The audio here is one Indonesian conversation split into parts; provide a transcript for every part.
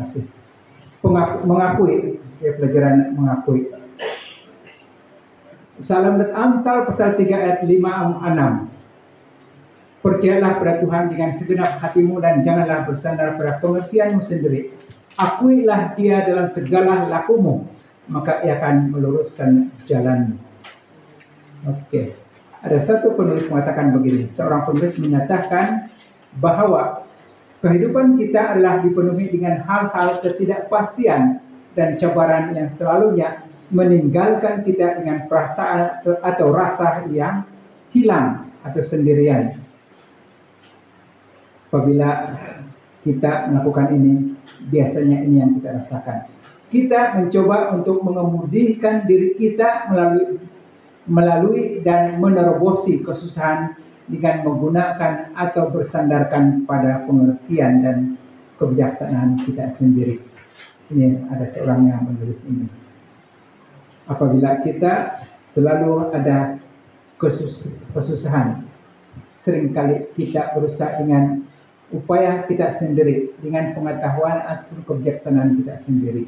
kasih. Mengakui, ya, pelajaran mengakui. Salam dan Amsal pasal 3 ayat 5-6. Percayalah pada Tuhan dengan segenap hatimu dan janganlah bersandar pada pengertianmu sendiri. Akuilah Dia dalam segala lakumu, maka Ia akan meluruskan jalanmu. Oke. Ada satu penulis mengatakan begini. Seorang penulis menyatakan bahwa kehidupan kita adalah dipenuhi dengan hal-hal ketidakpastian dan cabaran yang selalunya meninggalkan kita dengan perasaan atau rasa yang hilang atau sendirian. Apabila kita melakukan ini, biasanya ini yang kita rasakan. Kita mencoba untuk mengemudikan diri kita melalui dan menerobosi kesusahan dengan menggunakan atau bersandarkan pada pengertian dan kebijaksanaan kita sendiri. Ini ada seorang yang menulis ini. Apabila kita selalu ada kesusahan, seringkali kita berusaha dengan upaya kita sendiri, dengan pengetahuan atau kebijaksanaan kita sendiri.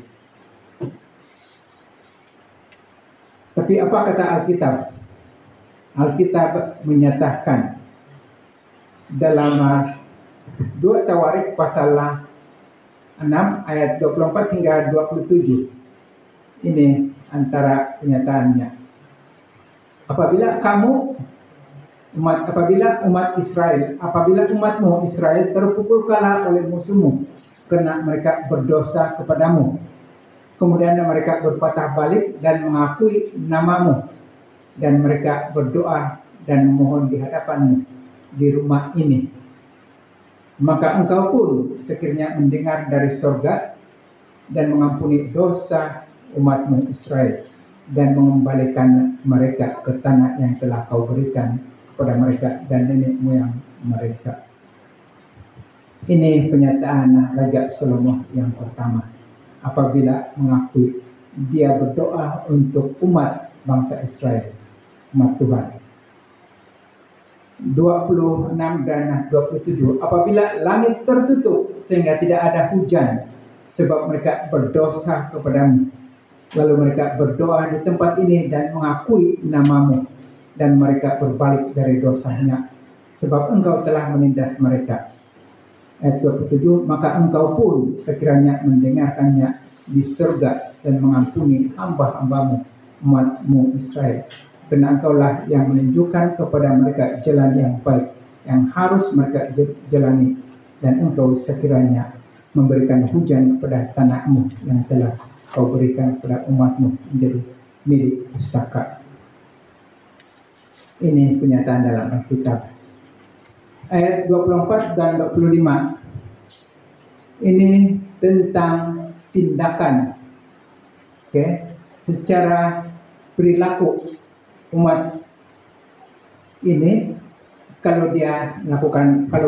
Tapi apa kata Alkitab? Alkitab menyatakan dalam 2 Tawarik pasal 6 ayat 24 hingga 27. Ini antara kenyataannya. Apabila umatmu Israel terpukul kalah oleh musuhmu karena mereka berdosa kepadamu, kemudian mereka berpatah balik dan mengakui namamu, dan mereka berdoa dan memohon di hadapanmu di rumah ini, maka engkau pun sekiranya mendengar dari sorga dan mengampuni dosa umatmu Israel dan mengembalikan mereka ke tanah yang telah kau berikan kepada mereka dan nenek moyang mereka. Ini penyataan Raja Salomo yang pertama. Apabila mengakui dia berdoa untuk umat bangsa Israel, umat Tuhan. 26 dan 27. Apabila langit tertutup sehingga tidak ada hujan sebab mereka berdosa kepadamu, lalu mereka berdoa di tempat ini dan mengakui namamu, dan mereka berbalik dari dosanya sebab engkau telah menindas mereka. Ayat 27, maka engkau pun sekiranya mendengarkannya di surga dan mengampuni hamba-hambamu umatmu Israel, karena engkaulah yang menunjukkan kepada mereka jalan yang baik yang harus mereka jalani, dan engkau sekiranya memberikan hujan kepada tanahmu yang telah kau berikan kepada umatmu menjadi milik pusaka. Ini kenyataan dalam Alkitab. Ayat 24 dan 25 ini tentang tindakan, secara perilaku umat ini kalau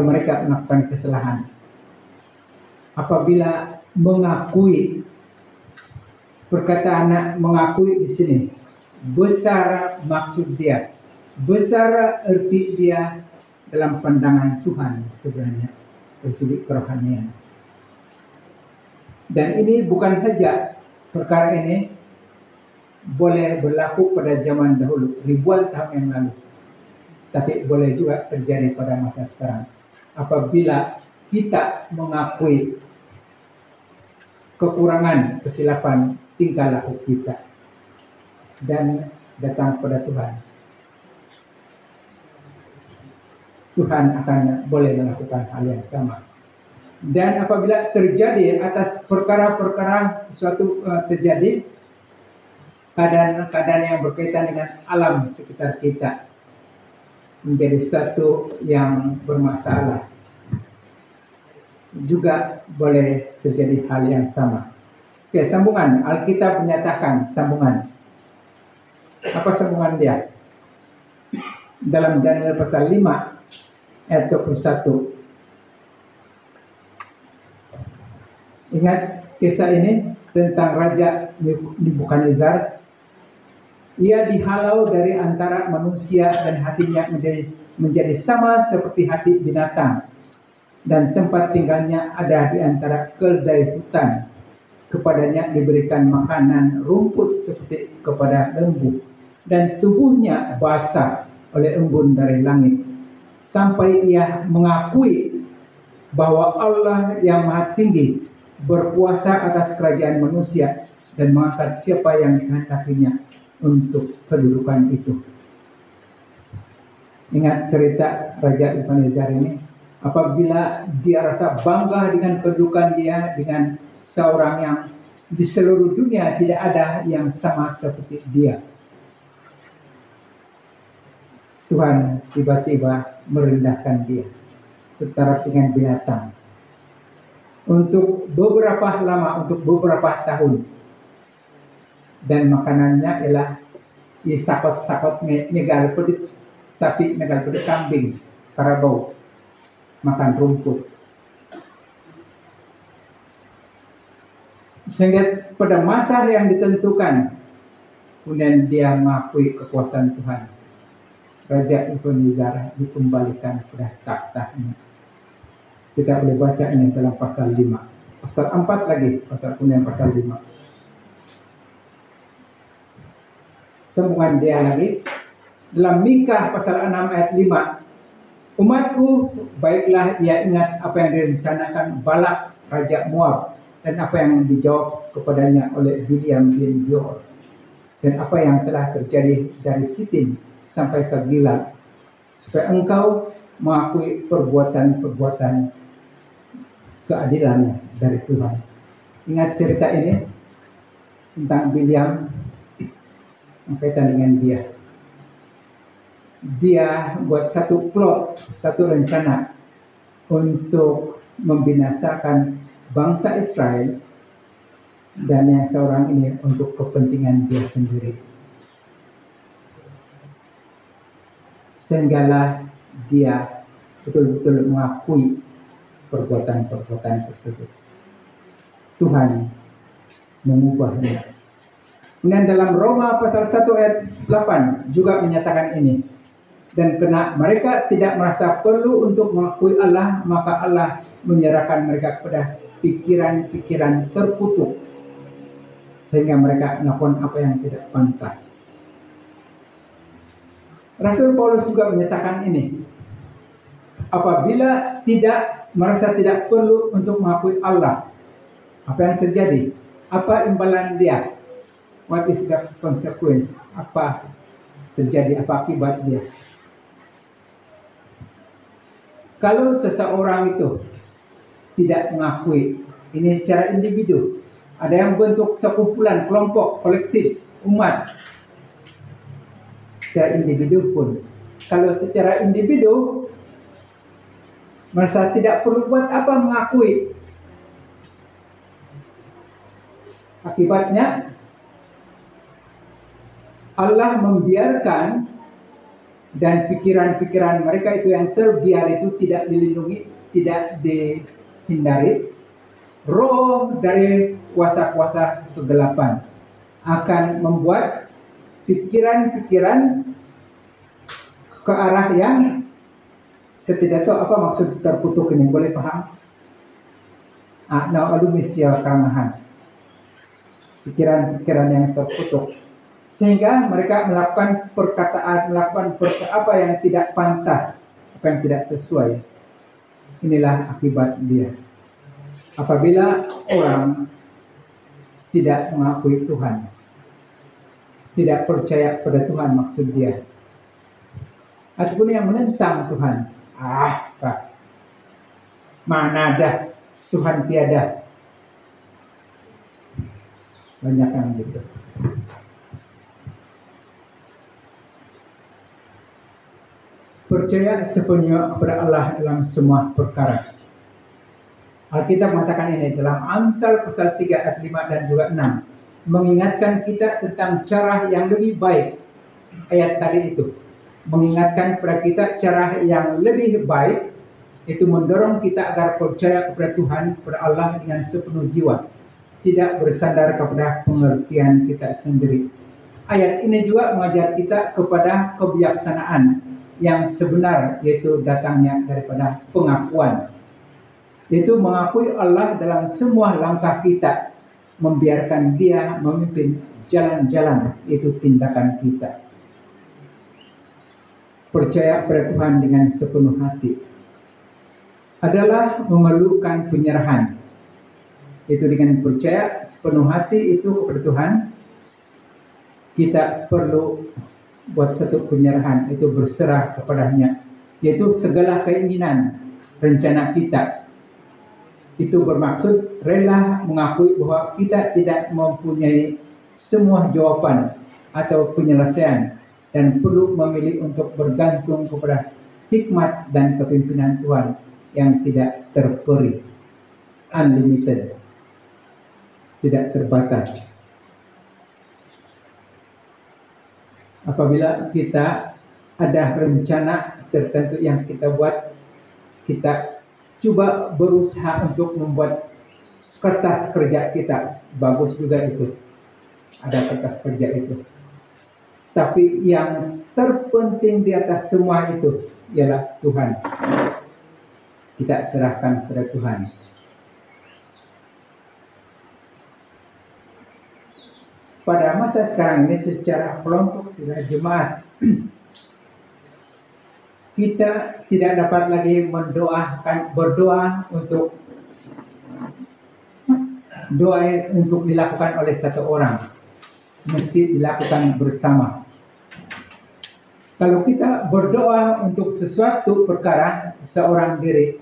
mereka melakukan kesalahan. Apabila mengakui, perkataan mengakui di sini besar maksud dia, besar arti dia dalam pandangan Tuhan sebenarnya dari segi kerohanian. Dan ini bukan saja perkara ini boleh berlaku pada zaman dahulu, ribuan tahun yang lalu, tapi boleh juga terjadi pada masa sekarang. Apabila kita mengakui kekurangan, kesilapan tingkah laku kita dan datang kepada Tuhan, Tuhan akan boleh melakukan hal yang sama. Dan apabila terjadi atas perkara-perkara sesuatu terjadi, keadaan-keadaan yang berkaitan dengan alam sekitar kita menjadi satu yang bermasalah, juga boleh terjadi hal yang sama. Oke, sambungan. Alkitab menyatakan sambungan. Apa sambungan dia? Dalam Daniel pasal 5 ayat 21. Ingat kisah ini tentang Raja Nebukadnezar. Ia dihalau dari antara manusia dan hatinya menjadi sama seperti hati binatang. dan tempat tinggalnya ada di antara keldai hutan. Kepadanya diberikan makanan rumput seperti kepada lembu, dan tubuhnya basah oleh embun dari langit, sampai ia mengakui bahwa Allah yang Maha Tinggi berkuasa atas kerajaan manusia dan mengangkat siapa yang dikehendakinya untuk kedudukan itu. Ingat cerita Raja Ebenezer ini, apabila dia rasa bangga dengan kedudukan dia, dengan seorang yang di seluruh dunia tidak ada yang sama seperti dia, Tuhan tiba-tiba merendahkan dia setara dengan binatang untuk beberapa lama, untuk beberapa tahun, dan makanannya ialah sakot-sakot megal pedit sapi, megal pedit kambing, karabau, makan rumput. Sehingga pada masa yang ditentukan, kemudian dia mengakui kekuasaan Tuhan. Raja Ebenezer dikembalikan pada tahtanya. Kita boleh baca ini dalam pasal 5. Pasal 4 lagi, kemudian pasal 5. Sambungan dia lagi. Dalam Mikha pasal 6 ayat 5. Umatku, baiklah ia ingat apa yang direncanakan Balak, Raja Moab, dan apa yang dijawab kepadanya oleh Bileam bin Beor, dan apa yang telah terjadi dari Sitim sampai ke Gilgal, supaya engkau mengakui perbuatan-perbuatan keadilan dari Tuhan. Ingat cerita ini tentang Bileam berkaitan dengan dia. Dia buat satu plot, satu rencana untuk membinasakan bangsa Israel, dan yang seorang ini untuk kepentingan dia sendiri. Sehinggalah dia betul-betul mengakui perbuatan-perbuatan tersebut. Tuhan mengubahnya. Kemudian dalam Roma pasal 1 ayat 8 juga menyatakan ini. Dan karena mereka tidak merasa perlu untuk mengakui Allah, maka Allah menyerahkan mereka kepada pikiran-pikiran terkutuk, sehingga mereka melakukan apa yang tidak pantas. Rasul Paulus juga menyatakan ini. Apabila merasa tidak perlu untuk mengakui Allah, apa yang terjadi? Apa imbalan dia? What is the consequence? Apa terjadi? Apa akibat dia? Kalau seseorang itu tidak mengakui, ini secara individu, ada yang bentuk sekumpulan, kelompok, kolektif, umat, secara individu pun. Kalau secara individu merasa tidak perlu buat apa mengakui, akibatnya Allah membiarkan, dan pikiran-pikiran mereka itu yang terbiar itu tidak dilindungi, tidak dihindari. Roh dari kuasa-kuasa kegelapan akan membuat pikiran-pikiran ke arah yang saya tidak tahu apa maksud terkutuk ini, boleh paham? Alumisya karamahan, pikiran-pikiran yang terkutuk, sehingga mereka melakukan perkataan, melakukan apa yang tidak pantas, apa yang tidak sesuai. Inilah akibat dia. Apabila orang tidak mengakui Tuhan, tidak percaya pada Tuhan maksud dia, ataupun yang menentang Tuhan, mana ada Tuhan tiada, banyak yang gitu. Percaya sepenuhnya kepada Allah dalam semua perkara. Alkitab mengatakan ini dalam Amsal pasal 3 ayat 5 dan juga 6, mengingatkan kita tentang cara yang lebih baik. Ayat tadi itu mengingatkan kepada kita cara yang lebih baik, itu mendorong kita agar percaya kepada Tuhan, kepada Allah dengan sepenuh jiwa, tidak bersandar kepada pengertian kita sendiri. Ayat ini juga mengajar kita kepada kebijaksanaan yang sebenar, yaitu datangnya daripada pengakuan. Itu mengakui Allah dalam semua langkah kita, membiarkan Dia memimpin jalan-jalan, itu tindakan kita. Percaya pada Tuhan dengan sepenuh hati adalah memerlukan penyerahan. Itu dengan percaya sepenuh hati itu kepada Tuhan, kita perlu buat satu penyerahan, itu berserah kepadanya, yaitu segala keinginan, rencana kita. Itu bermaksud rela mengakui bahwa kita tidak mempunyai semua jawaban atau penyelesaian dan perlu memilih untuk bergantung kepada hikmat dan kepimpinan Tuhan yang tidak terperi, unlimited, tidak terbatas. Apabila kita ada rencana tertentu yang kita buat, kita coba berusaha untuk membuat kertas kerja kita. Bagus juga itu, ada kertas kerja itu. Tapi yang terpenting di atas semua itu ialah Tuhan. Kita serahkan kepada Tuhan. Pada masa sekarang ini secara kelompok, secara jemaat, kita tidak dapat lagi berdoa untuk dilakukan oleh satu orang, mesti dilakukan bersama. Kalau kita berdoa untuk sesuatu perkara seorang diri,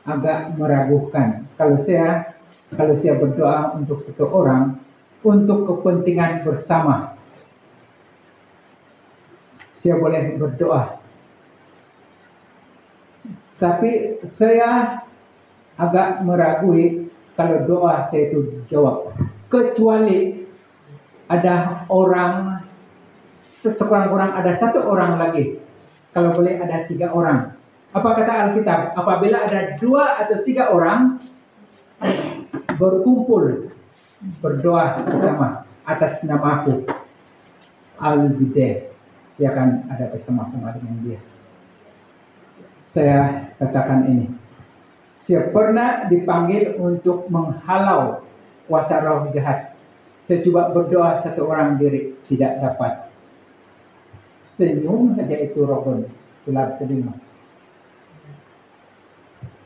agak meragukan. Kalau saya berdoa untuk satu orang untuk kepentingan bersama, saya boleh berdoa. Tapi saya agak meragui kalau doa saya itu dijawab. Kecuali ada orang, sekurang-kurang ada satu orang lagi. Kalau boleh ada 3 orang. Apa kata Alkitab? Apabila ada 2 atau 3 orang berkumpul berdoa bersama atas namaku, I'll be there. Saya akan ada bersama-sama dengan dia. Saya katakan ini. Saya pernah dipanggil untuk menghalau kuasa roh jahat. Saya coba berdoa satu orang diri, tidak dapat. Senyum saja itu roh tular telinga.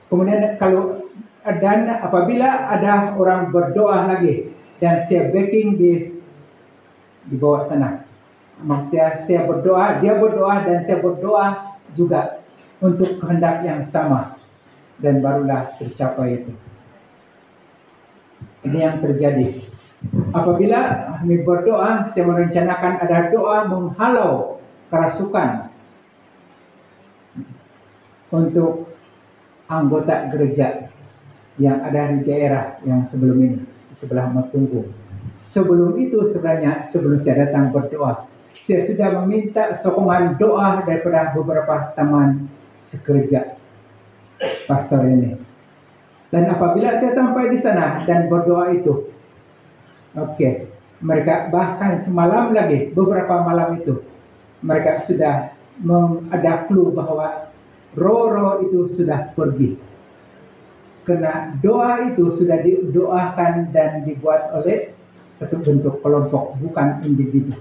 Kemudian apabila ada orang berdoa lagi dan saya backing di bawah sana, maksudnya saya berdoa, dia berdoa dan saya berdoa juga untuk kehendak yang sama, dan barulah tercapai itu. Ini yang terjadi. Apabila kami berdoa, saya merencanakan ada doa menghalau kerasukan untuk anggota gereja yang ada di daerah yang sebelum ini, di sebelah Matunggu. Sebelum itu sebenarnya, sebelum saya datang berdoa, saya sudah meminta sokongan doa daripada beberapa teman sekerja pastor ini. Dan apabila saya sampai di sana dan berdoa itu, mereka bahkan semalam lagi, beberapa malam itu, mereka sudah ada clue bahwa roh-roh itu sudah pergi. Karena doa itu sudah didoakan dan dibuat oleh satu bentuk kelompok, bukan individu.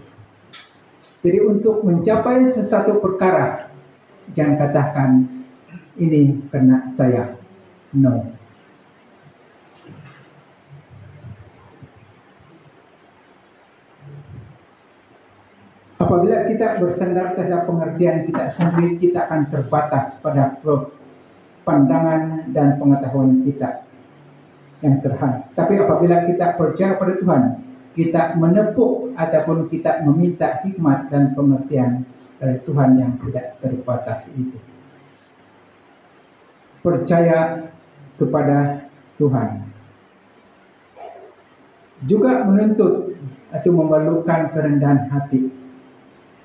Jadi untuk mencapai sesuatu perkara, jangan katakan ini karena saya. No. Apabila kita bersandar terhadap pengertian kita sendiri, kita akan terbatas pada pandangan dan pengetahuan kita yang terhad. Tapi apabila kita percaya pada Tuhan, kita menepuk ataupun kita meminta hikmat dan pengertian dari Tuhan yang tidak terbatas itu. Percaya kepada Tuhan juga menuntut atau memerlukan kerendahan hati.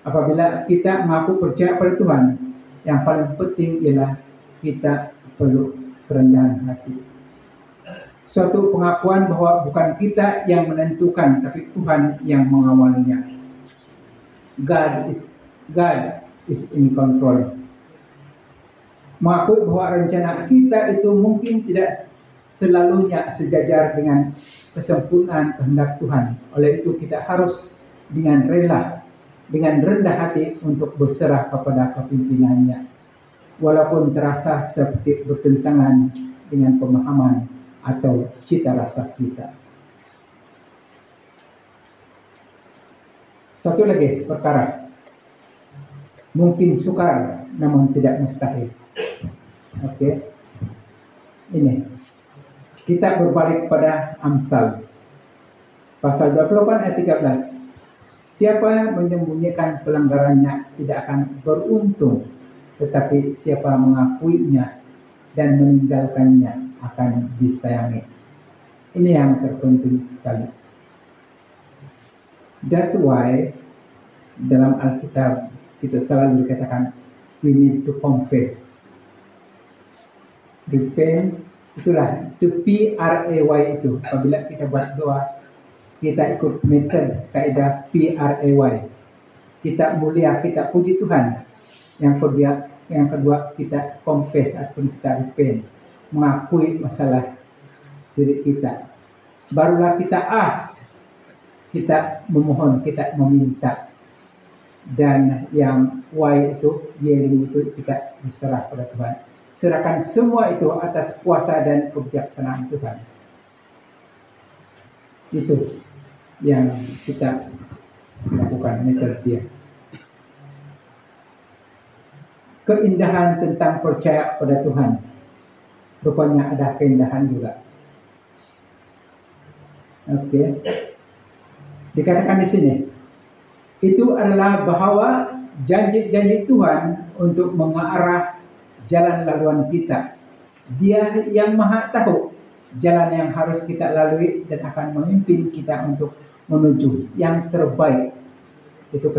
Apabila kita mengaku percaya pada Tuhan, yang paling penting ialah kita perlu kerendahan hati. Suatu pengakuan bahwa bukan kita yang menentukan, tapi Tuhan yang mengawalnya. God is in control. mengakui bahwa rencana kita itu mungkin tidak selalunya sejajar dengan kesempurnaan kehendak Tuhan. Oleh itu kita harus dengan rela, dengan rendah hati untuk berserah kepada kepimpinannya, walaupun terasa seperti bertentangan dengan pemahaman atau cita rasa kita. Satu lagi perkara, mungkin sukar namun tidak mustahil. Oke. Ini kita berbalik pada Amsal pasal 28 ayat 13. Siapa menyembunyikan pelanggarannya tidak akan beruntung, tetapi siapa mengakuinya dan meninggalkannya akan disayangi. Ini yang terpenting sekali. That's why dalam Alkitab kita selalu dikatakan we need to confess. Repent, itulah to pray itu. Apabila kita buat doa, kita ikut metode kaidah pray. Kita mulia, kita puji Tuhan. Yang kedua kita confess atau kita repent, mengakui masalah diri kita. Barulah kita ask, kita memohon, kita meminta. Dan yang Y itu, yielding itu kita berserah pada Tuhan. Serahkan semua itu atas kuasa dan kebijaksanaan Tuhan. Itu yang kita lakukan metode dia. Keindahan tentang percaya pada Tuhan. Rupanya ada keindahan juga. Oke. Dikatakan di sini, itu adalah bahwa janji-janji Tuhan untuk mengarah jalan laluan kita. Dia yang maha tahu jalan yang harus kita lalui dan akan memimpin kita untuk menuju yang terbaik. Itu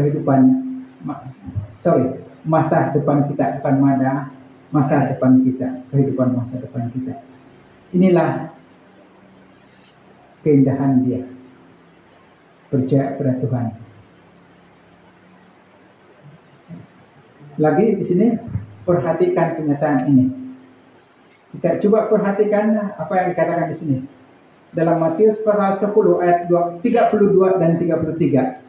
masa depan kita, bukan masa depan kita, kehidupan masa depan kita. Inilah keindahan dia. Percaya pada Tuhan. Lagi di sini perhatikan kenyataan ini. Kita coba perhatikan apa yang dikatakan di sini. Dalam Matius pasal 10 ayat 32 dan 33.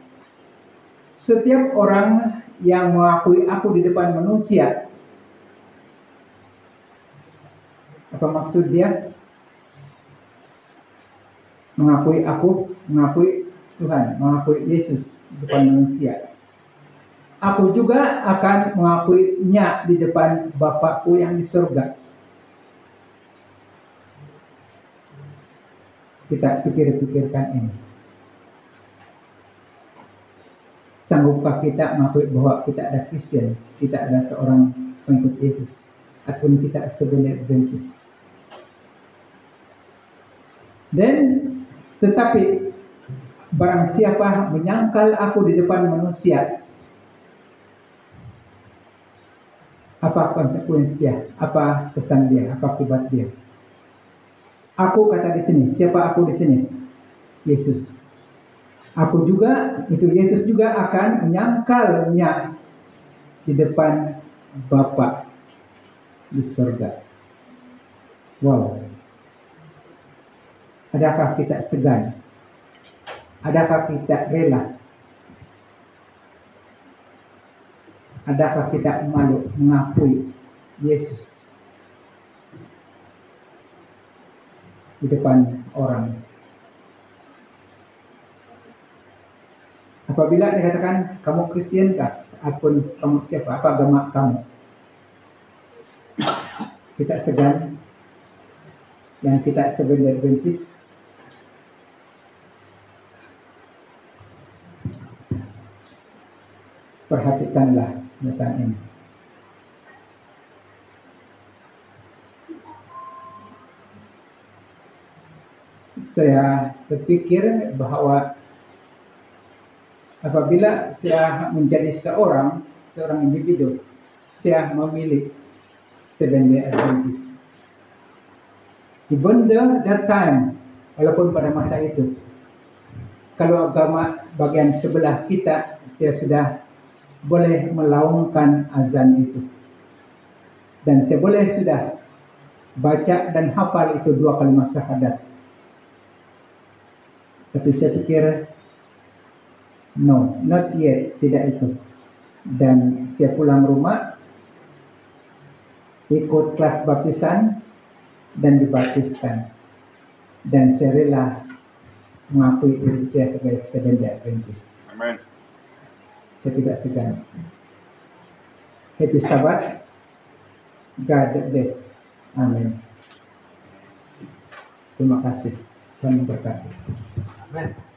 Setiap orang yang mengakui aku di depan manusia. Apa maksud dia? Mengakui aku, mengakui Tuhan, mengakui Yesus di depan manusia. Aku juga akan mengakuinya di depan Bapakku yang di surga. Kita pikir-pikirkan ini. Sanggupkah kita mengakui bahwa kita ada Kristen, kita ada seorang pengikut Yesus, ataupun kita sebenarnya Adventis? Dan tetapi barang siapa menyangkal aku di depan manusia, apa konsekuensinya? Apa pesan dia? Apa akibat dia? Aku kata di sini, siapa aku di sini? Yesus. Aku juga, itu Yesus juga akan menyangkalnya di depan Bapa di surga. Wow. Adakah kita segan? Adakah kita rela? Adakah kita malu mengakui Yesus di depan orang? Apabila dikatakan kamu Kristen kah? Ataupun kamu siapa? Apa agama kamu? Kita segan dan kita sebenarnya Adventis. Perhatikanlah kenyataan ini. Saya berpikir bahwa apabila saya menjadi seorang individu, saya memilih Seventh-day Adventist. Even that time, walaupun pada masa itu, kalau agama bagian sebelah kita, saya sudah boleh melaungkan azan itu. Dan saya boleh sudah baca dan hafal itu 2 kalimat syahadat. Tapi saya pikir, no, not yet, tidak itu. Dan saya pulang rumah, ikut kelas baptisan, dan dibaptiskan. Dan saya rela mengakui diri saya sebagai Seventh-day Adventist. Amen. Saya tidak segan. Happy Sabbath. God bless. Amin. Terima kasih. Tuhan memberkati. Amen.